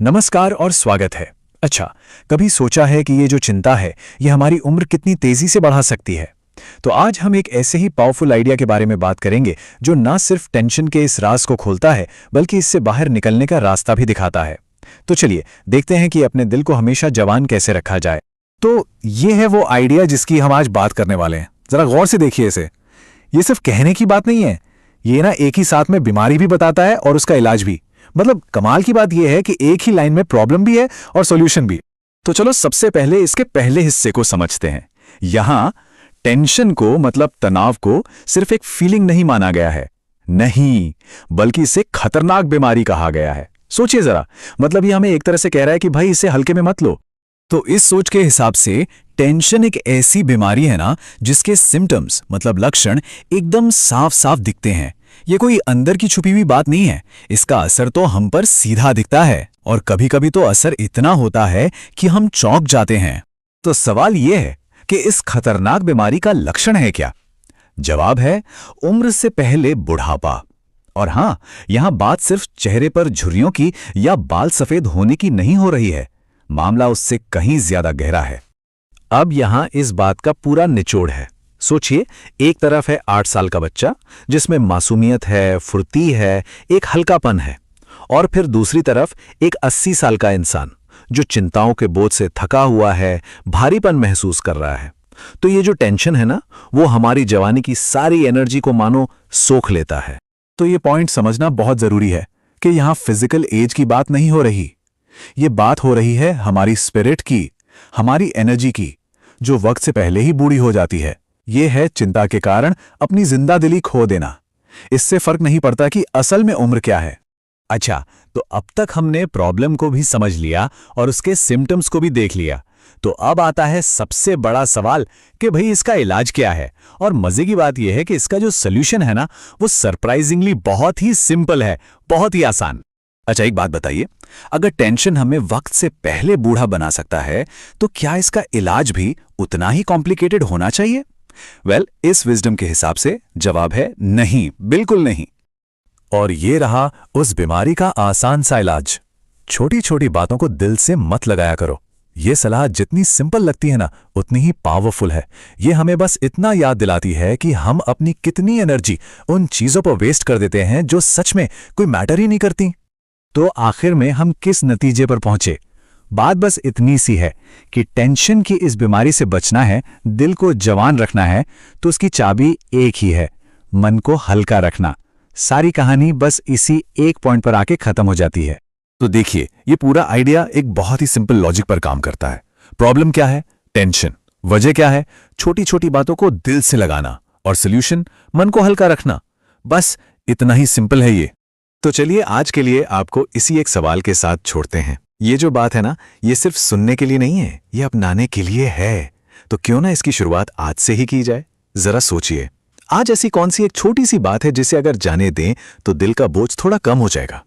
नमस्कार और स्वागत है। अच्छा, कभी सोचा है कि ये जो चिंता है ये हमारी उम्र कितनी तेजी से बढ़ा सकती है? तो आज हम एक ऐसे ही पावरफुल आइडिया के बारे में बात करेंगे जो ना सिर्फ टेंशन के इस राज को खोलता है बल्कि इससे बाहर निकलने का रास्ता भी दिखाता है। तो चलिए देखते हैं कि अपने दिल को हमेशा जवान कैसे रखा जाए। तो ये है वो आइडिया जिसकी हम आज बात करने वाले हैं। जरा गौर से देखिए इसे। ये सिर्फ कहने की बात नहीं है, ये ना एक ही साथ में बीमारी भी बताता है और उसका इलाज भी। मतलब कमाल की बात यह है कि एक ही लाइन में प्रॉब्लम भी है और सॉल्यूशन भी। तो चलो सबसे पहले इसके पहले हिस्से को समझते हैं। यहां टेंशन को मतलब तनाव को सिर्फ एक फीलिंग नहीं माना गया है, नहीं, बल्कि इसे खतरनाक बीमारी कहा गया है। सोचिए जरा, मतलब ये हमें एक तरह से कह रहा है कि भाई इसे हल्के में मत लो। तो इस सोच के हिसाब से टेंशन एक ऐसी बीमारी है ना जिसके सिम्टम्स मतलब लक्षण एकदम साफ साफ दिखते हैं। ये कोई अंदर की छुपी हुई बात नहीं है, इसका असर तो हम पर सीधा दिखता है और कभी कभी तो असर इतना होता है कि हम चौंक जाते हैं। तो सवाल यह है कि इस खतरनाक बीमारी का लक्षण है क्या? जवाब है उम्र से पहले बुढ़ापा। और हां, यहां बात सिर्फ चेहरे पर झुर्रियों की या बाल सफेद होने की नहीं हो रही है, मामला उससे कहीं ज्यादा गहरा है। अब यहां इस बात का पूरा निचोड़ है। सोचिए, एक तरफ है 8 साल का बच्चा जिसमें मासूमियत है, फुर्ती है, एक हल्कापन है, और फिर दूसरी तरफ एक 80 साल का इंसान जो चिंताओं के बोझ से थका हुआ है, भारीपन महसूस कर रहा है। तो ये जो टेंशन है ना, वो हमारी जवानी की सारी एनर्जी को मानो सोख लेता है। तो ये पॉइंट समझना बहुत जरूरी है कि यहां फिजिकल एज की बात नहीं हो रही, ये बात हो रही है हमारी स्पिरिट की, हमारी एनर्जी की, जो वक्त से पहले ही बूढ़ी हो जाती है। ये है चिंता के कारण अपनी जिंदादिली खो देना। इससे फर्क नहीं पड़ता कि असल में उम्र क्या है। अच्छा, तो अब तक हमने प्रॉब्लम को भी समझ लिया और उसके सिम्टम्स को भी देख लिया। तो अब आता है सबसे बड़ा सवाल कि भाई इसका इलाज क्या है। और मजे की बात यह है कि इसका जो सोल्यूशन है ना, वो सरप्राइजिंगली बहुत ही सिंपल है, बहुत ही आसान। अच्छा, एक बात बताइए, अगर टेंशन हमें वक्त से पहले बूढ़ा बना सकता है तो क्या इसका इलाज भी उतना ही कॉम्प्लिकेटेड होना चाहिए? इस विजडम के हिसाब से जवाब है नहीं, बिल्कुल नहीं। और ये रहा उस बीमारी का आसान सा इलाज। छोटी छोटी बातों को दिल से मत लगाया करो। ये सलाह जितनी सिंपल लगती है ना, उतनी ही पावरफुल है। ये हमें बस इतना याद दिलाती है कि हम अपनी कितनी एनर्जी उन चीजों पर वेस्ट कर देते हैं जो सच में कोई मैटर ही नहीं करती। तो आखिर में हम किस नतीजे पर पहुंचे? बात बस इतनी सी है कि टेंशन की इस बीमारी से बचना है, दिल को जवान रखना है, तो उसकी चाबी एक ही है, मन को हल्का रखना। सारी कहानी बस इसी एक पॉइंट पर आके खत्म हो जाती है। तो देखिए, ये पूरा आइडिया एक बहुत ही सिंपल लॉजिक पर काम करता है। प्रॉब्लम क्या है? टेंशन। वजह क्या है? छोटी छोटी बातों को दिल से लगाना। और सोल्यूशन, मन को हल्का रखना। बस इतना ही सिंपल है ये। तो चलिए आज के लिए आपको इसी एक सवाल के साथ छोड़ते हैं। ये जो बात है ना, ये सिर्फ सुनने के लिए नहीं है, ये अपनाने के लिए है। तो क्यों ना इसकी शुरुआत आज से ही की जाए? जरा सोचिए, आज ऐसी कौन सी एक छोटी सी बात है जिसे अगर जाने दें तो दिल का बोझ थोड़ा कम हो जाएगा।